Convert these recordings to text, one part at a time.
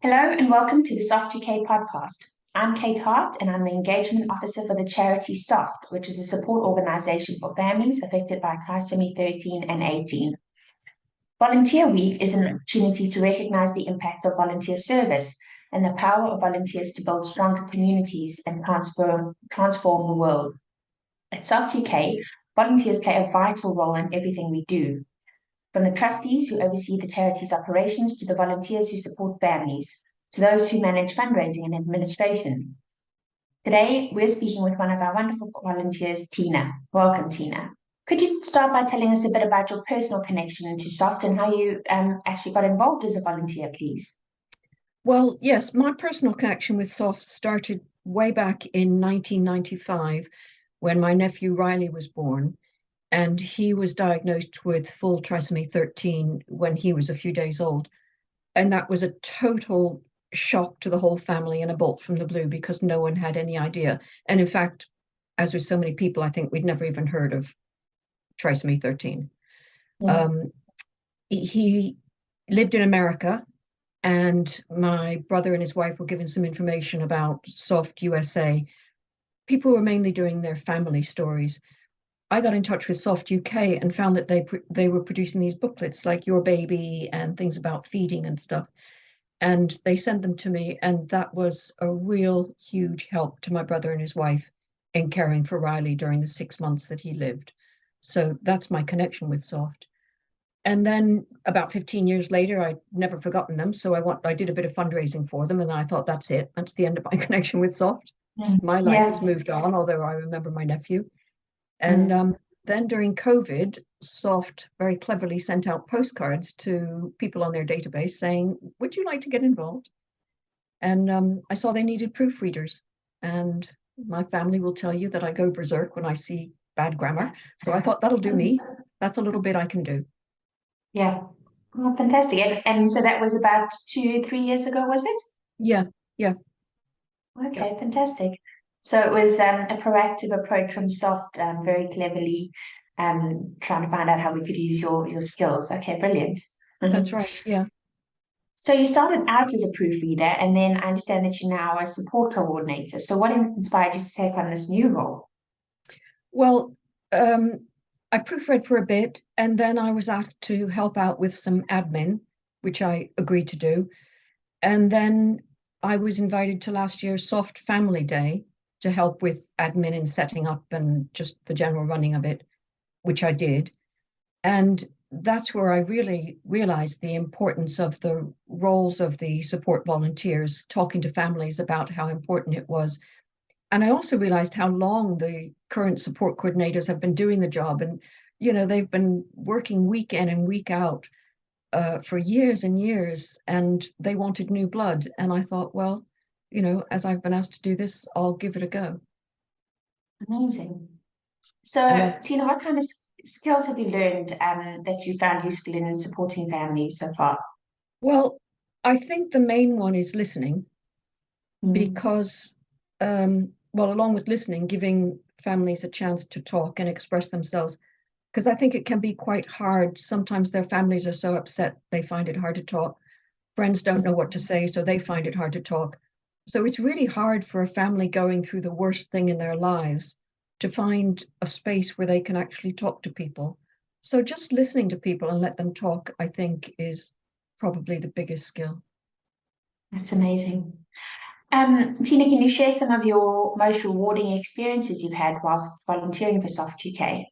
Hello and welcome to the Soft UK podcast. I'm Kate Hart and I'm the Engagement Officer for the charity SOFT, which is a support organisation for families affected by trisomy 13 and 18. Volunteer Week is an opportunity to recognise the impact of volunteer service and the power of volunteers to build stronger communities and transform the world. At Soft UK, volunteers play a vital role in everything we do, from the trustees who oversee the charity's operations to the volunteers who support families, to those who manage fundraising and administration. Today, we're speaking with one of our wonderful volunteers, Tina. Welcome, Tina. Could you start by telling us a bit about your personal connection to SOFT and how you actually got involved as a volunteer, please? Well, yes, my personal connection with SOFT started way back in 1995 when my nephew Riley was born, and he was diagnosed with full trisomy 13 when he was a few days old. And that was a total shock to the whole family and a bolt from the blue because no one had any idea. And in fact, as with so many people, I think we'd never even heard of trisomy 13. Yeah. He lived in America, and my brother and his wife were given some information about Soft USA. People were mainly doing their family stories. I got in touch with Soft UK and found that they were producing these booklets like Your Baby and things about feeding and stuff. And they sent them to me, and that was a real huge help to my brother and his wife in caring for Riley during the 6 months that he lived. So that's my connection with Soft. And then about 15 years later, I'd never forgotten them. So I did a bit of fundraising for them, and I thought, that's it. That's the end of my connection with Soft. My life Yeah. has moved on, although I remember my nephew. And then during COVID, Soft very cleverly sent out postcards to people on their database saying, would you like to get involved? And I saw they needed proofreaders. And my family will tell you that I go berserk when I see bad grammar. So I thought, that'll do me. That's a little bit I can do. Yeah. Oh, fantastic. And so that was about 3 years ago, was it? Yeah, yeah, yeah. Okay, fantastic. So it was a proactive approach from Soft, very cleverly trying to find out how we could use your skills. Okay, brilliant. That's Mhm. right. Yeah. So you started out as a proofreader, and then I understand that you're now a support coordinator. So what inspired you to take on this new role? Well, um, I proofread for a bit, and then I was asked to help out with some admin, which I agreed to do. And then I was invited to last year's Soft Family Day to help with admin and setting up and just the general running of it, which I did. And that's where I really realized the importance of the roles of the support volunteers, talking to families about how important it was. And I also realized how long the current support coordinators have been doing the job. And, they've been working week in and week out for years and years, and they wanted new blood. And I thought, well, as I've been asked to do this, I'll give it a go. Amazing. And So, Tina, what kind of skills have you learned that you found useful in supporting families so far? well, I think the main one is listening Mm. because, well, along with listening, giving families a chance to talk and express themselves. Because I think it can be quite hard. Sometimes their families are so upset they find it hard to talk. Friends don't know what to say, so they find it hard to talk. So it's really hard for a family going through the worst thing in their lives to find a space where they can actually talk to people. So just listening to people and let them talk, I think, is probably the biggest skill. That's amazing. Tina, can you share some of your most rewarding experiences you've had whilst volunteering for Soft UK?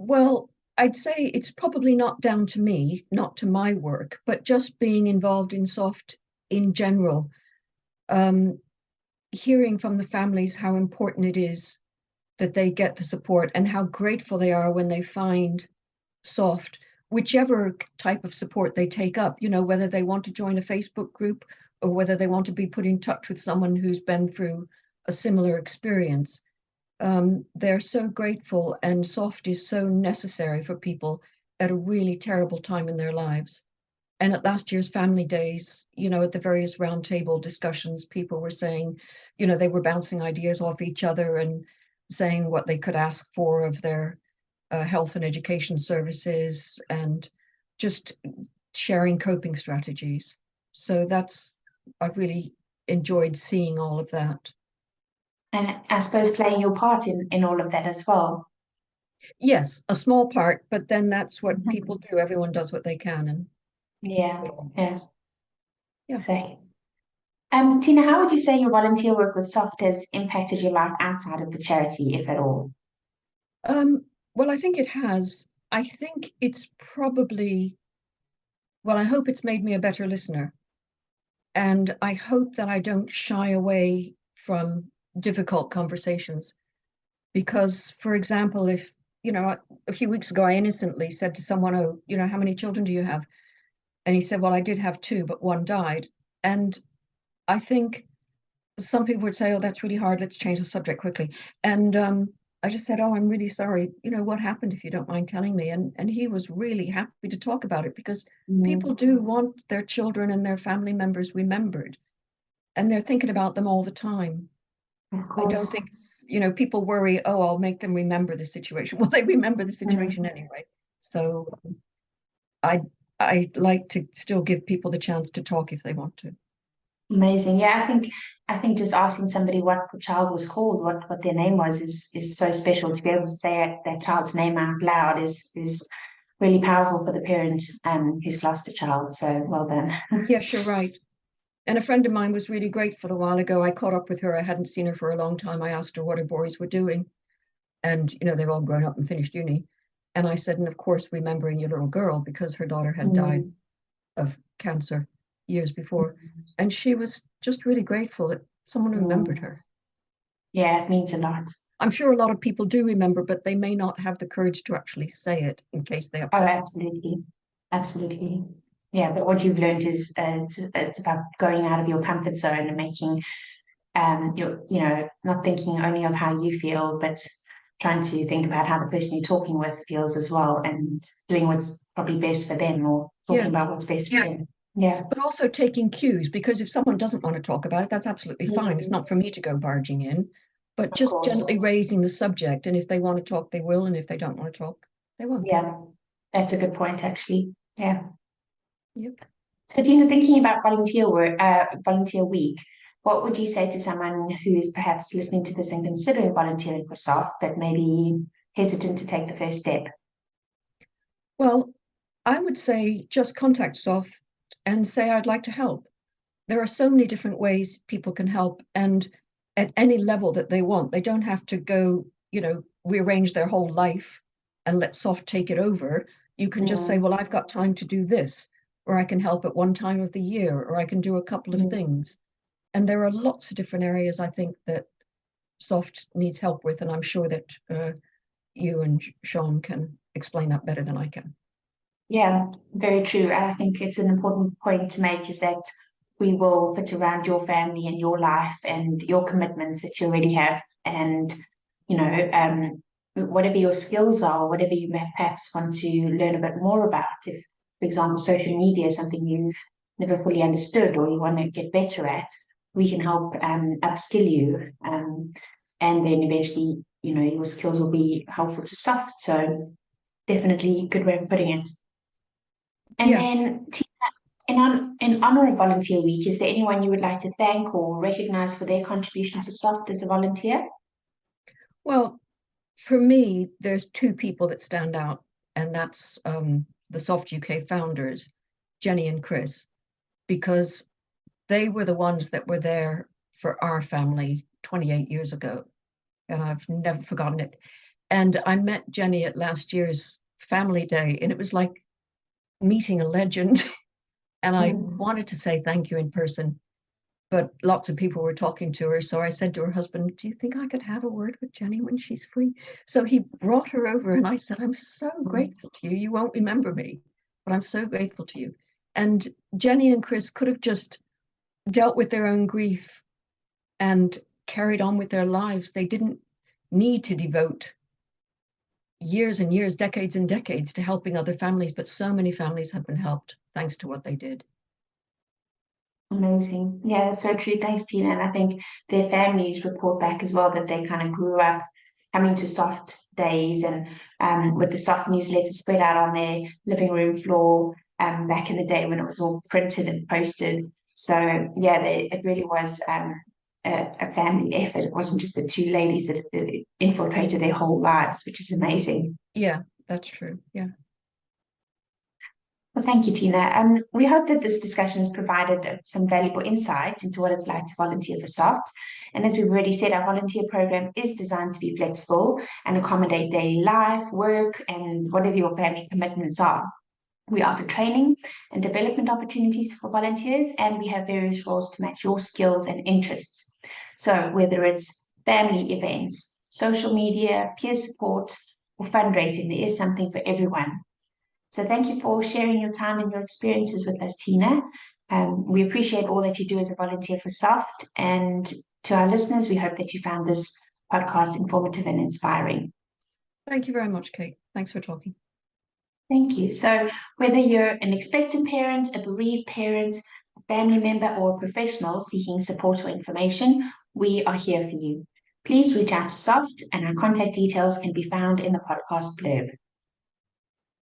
Well, I'd say it's probably not down to me, not to my work, but just being involved in soft in general. Um, Hearing from the families how important it is that they get the support and how grateful they are when they find soft, whichever type of support they take up, whether they want to join a Facebook group or whether they want to be put in touch with someone who's been through a similar experience. They're so grateful, and soft is so necessary for people at a really terrible time in their lives. And at last year's family days, at the various roundtable discussions, people were saying, they were bouncing ideas off each other and saying what they could ask for of their health and education services and just sharing coping strategies. So I've really enjoyed seeing all of that. And I suppose playing your part in all of that as well. Yes, a small part, but then that's what people do. Everyone does what they can, and Yeah, it all yeah, helps. Yeah. exactly. Tina, how would you say your volunteer work with Soft has impacted your life outside of the charity, if at all? Well, I think it has. I think it's probably, well, I hope it's made me a better listener. And I hope that I don't shy away from difficult conversations. Because, for example, if, a few weeks ago, I innocently said to someone, oh, how many children do you have? And he said, well, I did have two, but one died. And I think some people would say, oh, that's really hard. Let's change the subject quickly. And I just said, oh, I'm really sorry. What happened, if you don't mind telling me? And he was really happy to talk about it, because people Mm, do want their children and their family members remembered, and they're thinking about them all the time. of I don't course. think, people worry, oh, I'll make them remember the situation. Well, they remember the situation Mm. anyway. So I I like to still give people the chance to talk if they want to. Amazing. Yeah, I think just asking somebody what the child was called, what their name was, is so special. To be able to say that child's name out loud is really powerful for the parent who's lost a child. So well done. Yes, you're right. And a friend of mine was really grateful a while ago. I caught up with her. I hadn't seen her for a long time. I asked her what her boys were doing. And, they've all grown up and finished uni. And I said, and of course, remembering your little girl, because her daughter had died Mm. of cancer years before. And she was just really grateful that someone remembered Mm. her. Yeah, it means a lot. I'm sure a lot of people do remember, but they may not have the courage to actually say it in case they Oh, upset. absolutely. Absolutely. Yeah, but what you've learned is it's about going out of your comfort zone and making not thinking only of how you feel, but trying to think about how the person you're talking with feels as well, and doing what's probably best for them, or talking Yeah. about what's best for them. Yeah. But also taking cues, because if someone doesn't want to talk about it, that's absolutely fine. It's Mm, not for me to go barging in, but of just course. gently raising the subject. And if they want to talk, they will. And if they don't want to talk, they won't. Yeah, that's a good point, actually. Yeah. Yep. So, Dina, thinking about volunteer week, what would you say to someone who's perhaps listening to this and considering volunteering for SOF, but maybe hesitant to take the first step? Well, I would say just contact SOF and say, I'd like to help. There are so many different ways people can help, and at any level that they want. They don't have to go, rearrange their whole life and let SOF take it over. You can just say, Mm, well, I've got time to do this, or I can help at one time of the year, or I can do a couple of mm. things. And there are lots of different areas I think that SOF needs help with, and I'm sure that you and Sean can explain that better than I can. Yeah, very true. And I think it's an important point to make is that we will fit around your family and your life and your commitments that you already have. And, whatever your skills are, whatever you may perhaps want to learn a bit more about, if, for example, social media is something you've never fully understood or you want to get better at, we can help upskill you. And then eventually, your skills will be helpful to soft. So definitely a good way of putting it. And Yeah. then, in honor of Volunteer Week, is there anyone you would like to thank or recognize for their contribution to SOFT as a volunteer? Well, for me, there's two people that stand out, and that's the Soft UK founders, Jenny and Chris, because they were the ones that were there for our family 28 years ago, and I've never forgotten it. And I met Jenny at last year's family day, and it was like meeting a legend. And I Mm. wanted to say thank you in person, but lots of people were talking to her. So I said to her husband, do you think I could have a word with Jenny when she's free? So he brought her over, and I said, I'm so grateful to you. You won't remember me, but I'm so grateful to you. And Jenny and Chris could have just dealt with their own grief and carried on with their lives. They didn't need to devote years and years, decades and decades to helping other families, but so many families have been helped thanks to what they did. Amazing. Yeah, that's so true. Thanks, Tina. And I think their families report back as well that they kind of grew up coming to soft days and with the soft newsletter spread out on their living room floor. back in the day when it was all printed and posted. So yeah, it really was a family effort. It wasn't just the two ladies that infiltrated their whole lives, which is amazing. Yeah, that's true. Yeah. Well, thank you, Tina. We hope that this discussion has provided some valuable insights into what it's like to volunteer for SOFT. And as we've already said, our volunteer program is designed to be flexible and accommodate daily life, work, and whatever your family commitments are. We offer training and development opportunities for volunteers, and we have various roles to match your skills and interests. So, whether it's family events, social media, peer support, or fundraising, there is something for everyone. So, thank you for sharing your time and your experiences with us, Tina. We appreciate all that you do as a volunteer for SOFT. And to our listeners, we hope that you found this podcast informative and inspiring. Thank you very much, Kate. Thanks for talking. Thank you. So, whether you're an expectant parent, a bereaved parent, a family member, or a professional seeking support or information, we are here for you. Please reach out to SOFT, and our contact details can be found in the podcast blurb.